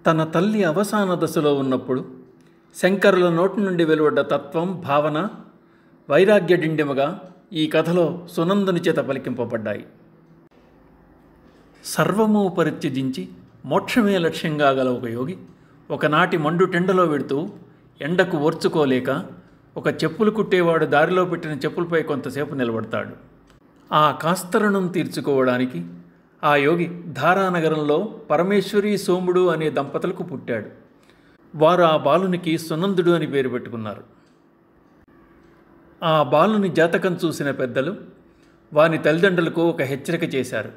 తన తల్లి అవసాన దశలో ఉన్నప్పుడు శంకరుల నోటి నుండి వెలువడ్డ తత్వం, భావన, వైరాగ్య డిండిమగా ఈ కథలో సునందుని చేత పలికింపబడ్డాయి. సర్వము పరిత్యజించి మోక్షమే లక్ష్యంగా గల ఒక యోగి ఒకనాటి మండుటెండలో వెడుతూ ఎండకు ఓర్చుకోలేక ఒక చెప్పులు కుట్టేవాడు దారిలో పెట్టిన చెప్పులపై కొంతసేపు నిలబడతాడు. ఆ కాస్తరణం తీర్చుకోవడానికి ఆ యోగి ధారానగరంలో పరమేశ్వరి, సోముడు అనే దంపతులకు పుట్టాడు. వారు ఆ బాలునికి సునందుడు అని పేరు పెట్టుకున్నారు. ఆ బాలుని జాతకం చూసిన పెద్దలు వాని తల్లిదండ్రులకు ఒక హెచ్చరిక చేశారు.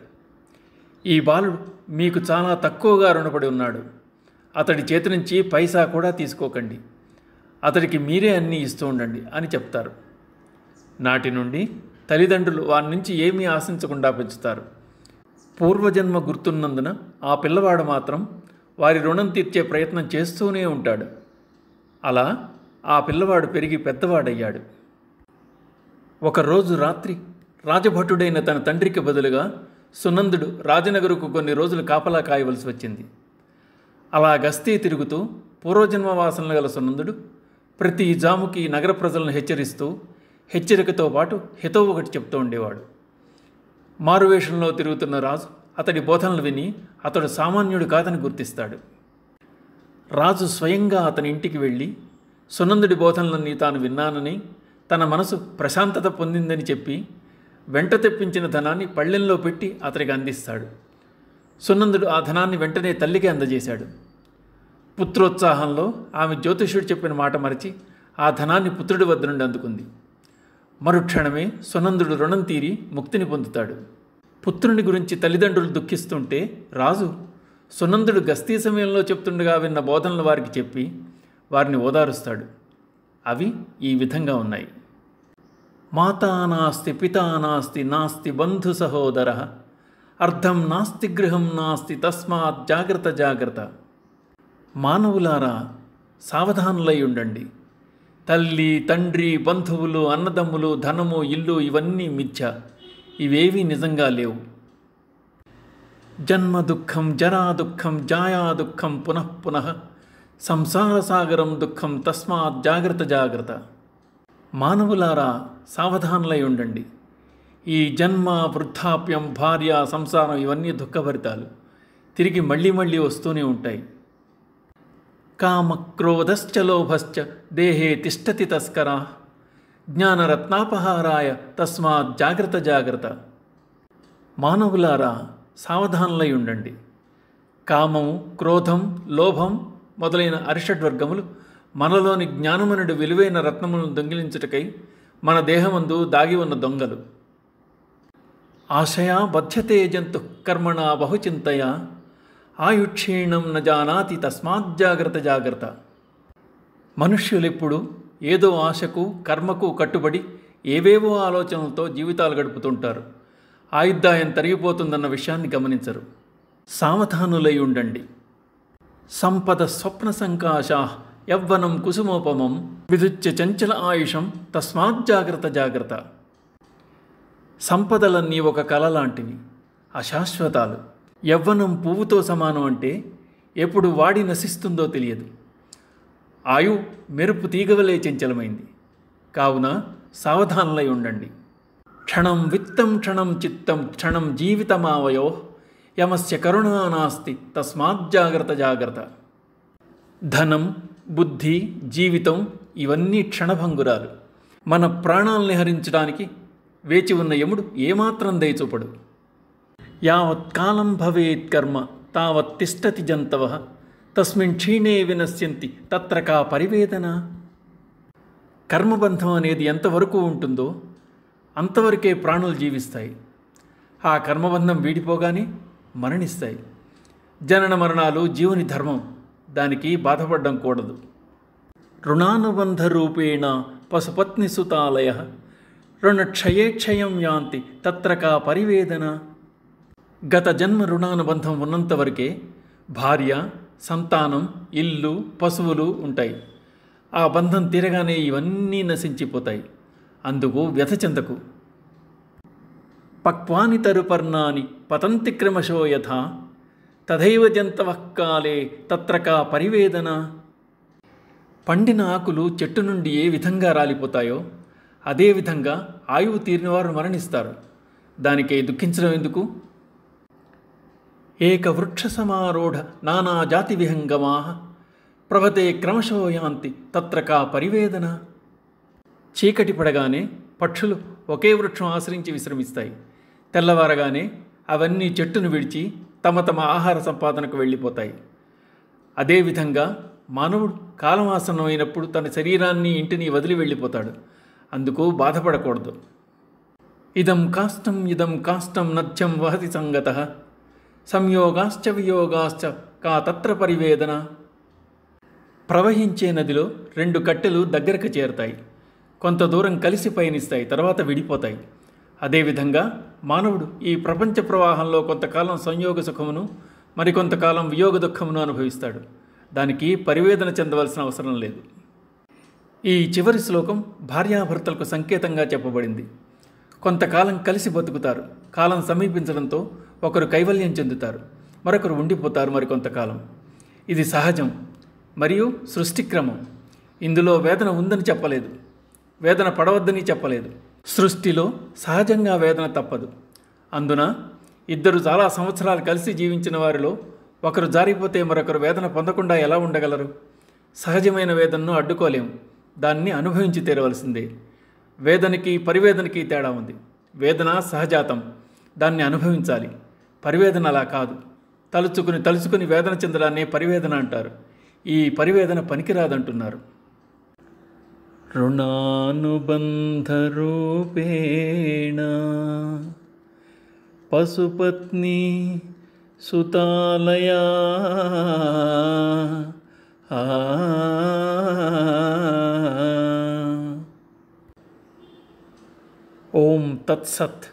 ఈ బాలుడు మీకు చాలా తక్కువగా రుణపడి ఉన్నాడు. అతడి చేతి నుంచి పైసా కూడా తీసుకోకండి. అతడికి మీరే అన్నీ ఇస్తూ ఉండండి అని చెప్తారు. నాటి నుండి తల్లిదండ్రులు వారి నుంచి ఏమీ ఆశించకుండా పెంచుతారు. పూర్వజన్మ గుర్తున్నందున ఆ పిల్లవాడు మాత్రం వారి రుణం తీర్చే ప్రయత్నం చేస్తూనే ఉంటాడు. అలా ఆ పిల్లవాడు పెరిగి పెద్దవాడయ్యాడు. ఒకరోజు రాత్రి రాజభటుడైన తన తండ్రికి బదులుగా సునందుడు రాజనగరుకు కొన్ని రోజులు కాపలా కాయవలసి వచ్చింది. అలా గస్తీ తిరుగుతూ పూర్వజన్మ వాసనలు గల సునందుడు ప్రతి జాముకి నగర ప్రజలను హెచ్చరిస్తూ హెచ్చరికతో పాటు హితవు ఒకటి చెప్తూ ఉండేవాడు. మారువేషంలో తిరుగుతున్న రాజు అతడి బోధనలు విని అతడు సామాన్యుడు కాదని గుర్తిస్తాడు. రాజు స్వయంగా అతని ఇంటికి వెళ్ళి సునందుడి బోధనలన్నీ తాను విన్నానని, తన మనసు ప్రశాంతత పొందిందని చెప్పి వెంట తెప్పించిన ధనాన్ని పళ్ళెంలో పెట్టి అతడికి అందిస్తాడు. సునందుడు ఆ ధనాన్ని వెంటనే తల్లికి అందజేశాడు. పుత్రోత్సాహంలో ఆమె జ్యోతిష్యుడు చెప్పిన మాట మరచి ఆ ధనాన్ని పుత్రుడి వద్ద నుండి అందుకుంది. మరుక్షణమే సునందుడు రుణం తీరి ముక్తిని పొందుతాడు. పుత్రుని గురించి తల్లిదండ్రులు దుఃఖిస్తుంటే రాజు సునందుడు గస్తీ సమయంలో చెప్తుండగా విన్న బోధనలు వారికి చెప్పి వారిని ఓదారుస్తాడు. అవి ఈ విధంగా ఉన్నాయి. మాతా నాస్తి పితా నాస్తి నాస్తి బంధు సహోదర అర్థం నాస్తి గృహం నాస్తి తస్మాత్ జాగ్రత్త జాగ్రత్త. మానవులారా, సావధానులై ఉండండి. తల్లి, తండ్రి, బంధువులు, అన్నదమ్ములు, ధనము, ఇల్లు ఇవన్నీ మిథ్య. ఇవేవీ నిజంగా లేవు. జన్మ దుఃఖం, జరా దుఃఖం, జాయా దుఃఖం, పునః పునః సంసార సాగరం దుఃఖం తస్మాత్ జాగ్రత్త జాగ్రత్త. మానవులారా, సావధానులై ఉండండి. ఈ జన్మ, వృద్ధాప్యం, భార్య, సంసారం ఇవన్నీ దుఃఖభరితాలు. తిరిగి మళ్ళీ మళ్ళీ వస్తూనే ఉంటాయి. కామ క్రోధశ్చ లోభశ్చ దేహే తిష్టతి తస్కరా జ్ఞానరత్నాపహారాయ తస్మాత్ జాగ్రత్త జాగ్రత్త. మానవులారా, సావధానులై ఉండండి. కామము, క్రోధం, లోభం మొదలైన అరిషడ్వర్గములు మనలోని జ్ఞానమనుడు విలువైన రత్నములను దొంగిలించుటకై మన దేహమందు దాగి ఉన్న దొంగలు. ఆశయా బధ్యతే జంతు కర్మణా బహుచింతయా ఆయుక్షీణం న జానాతి తస్మాత్ జాగ్రత్త జాగ్రత్త. మనుష్యులెప్పుడు ఏదో ఆశకు, కర్మకు కట్టుబడి ఏవేవో ఆలోచనలతో జీవితాలు గడుపుతుంటారు. ఆయుర్దాయం తరిగిపోతుందన్న విషయాన్ని గమనించరు. సావధానులై ఉండండి. సంపద స్వప్న సంకాశా యవ్వనం కుసుమోపమం విదుచ్య చంచల ఆయుషం తస్మాత్ జాగ్రత్త జాగ్రత్త. సంపదలన్నీ ఒక కళ లాంటివి, అశాశ్వతాలు. యవ్వనం పువ్వుతో సమానం అంటే ఎప్పుడు వాడి నశిస్తుందో తెలియదు. ఆయు మెరుపు తీగవలే చంచలమైంది. కావున సావధానులై ఉండండి. క్షణం విత్తం క్షణం చిత్తం క్షణం జీవితమావయో యమస్య కరుణా నాస్తి తస్మాత్ జాగ్రత్త జాగ్రత్త. ధనం, బుద్ధి, జీవితం ఇవన్నీ క్షణభంగురాలు. మన ప్రాణాల్ని హరించడానికి వేచి ఉన్న యముడు ఏమాత్రం దయచూపడు. యావత్ కాలం భవేత్ కర్మ తావత్ తిష్టతి జంతవః తస్మిన్ క్షీణే వినశ్యంతి తత్ర కా పరివేదన. కర్మబంధం అనేది ఎంతవరకు ఉంటుందో అంతవరకే ప్రాణులు జీవిస్తాయి. ఆ కర్మబంధం వీడిపోగానే మరణిస్తాయి. జనన మరణాలు జీవుని ధర్మం, దానికి బాధపడడం కూడదు. రుణానుబంధ రూపేణ పశుపత్ని సుతాలయ రుణక్షయేక్షయం యాంతి తత్ర కా పరివేదన. గత జన్మ రుణానుబంధం ఉన్నంతవరకే భార్య, సంతానం, ఇల్లు, పశువులు ఉంటాయి. ఆ బంధం తీరగానే ఇవన్నీ నశించిపోతాయి. అందుకు వ్యథ చెందకు. పక్వాని తరుపర్ణాని పతంతి క్రమశో యథా తథైవ జంతవః కాలే తత్ర కా పరివేదన. పండిన ఆకులు చెట్టు నుండి ఏ విధంగా రాలిపోతాయో అదేవిధంగా ఆయువు తీరిన వారు మరణిస్తారు. దానికే దుఃఖించడం ఎందుకు? ఏక వృక్ష సమారూఢ నానా జాతి విహంగమా ప్రభతే క్రమశో యాంతి తత్ర కా పరివేదన. చీకటి పడగానే పక్షులు ఒకే వృక్షం ఆశ్రయించి విశ్రమిస్తాయి. తెల్లవారగానే అవన్నీ చెట్టును విడిచి తమ తమ ఆహార సంపాదనకు వెళ్ళిపోతాయి. అదేవిధంగా మానవుడు కాలమాసన్నమైనప్పుడు తన శరీరాన్ని ఇంటిని వదిలి వెళ్ళిపోతాడు. అందుకు బాధపడకూడదు. ఇదం కాష్టం నత్యం వహతి సంగతః సంయోగాశ్చ వియోగాశ్చ కా తత్ర పరివేదన. ప్రవహించే నదిలో రెండు కట్టెలు దగ్గరకు చేరుతాయి. కొంత దూరం కలిసి పయనిస్తాయి, తర్వాత విడిపోతాయి. అదేవిధంగా మానవుడు ఈ ప్రపంచ ప్రవాహంలో కొంతకాలం సంయోగ సుఖమును, మరికొంతకాలం వియోగ దుఃఖమును అనుభవిస్తాడు. దానికి పరివేదన చెందవలసిన అవసరం లేదు. ఈ చివరి శ్లోకం భార్యాభర్తలకు సంకేతంగా చెప్పబడింది. కొంతకాలం కలిసి బతుకుతారు. కాలం సమీపించడంతో ఒకరు కైవల్యం చెందుతారు, మరొకరు ఉండిపోతారు మరికొంతకాలం. ఇది సహజం మరియు సృష్టిక్రమం. ఇందులో వేదన ఉందని చెప్పలేదు, వేదన పడవద్దని చెప్పలేదు. సృష్టిలో సహజంగా వేదన తప్పదు. అందున ఇద్దరు చాలా సంవత్సరాలు కలిసి జీవించిన వారిలో ఒకరు జారిపోతే మరొకరు వేదన పొందకుండా ఎలా ఉండగలరు? సహజమైన వేదనను అడ్డుకోలేము, దాన్ని అనుభవించి తీరవలసిందే. వేదనకి పరివేదనకి తేడా ఉంది. వేదన సహజాతం, దాన్ని అనుభవించాలి. పరివేదన అలా కాదు. తలుచుకుని వేదన చెందడాన్నే పరివేదన అంటారు. ఈ పరివేదన పనికిరాదంటున్నారు. రుణానుబంధ రూపేణ పశుపత్ని సుతాలయా ఓం తత్సత్.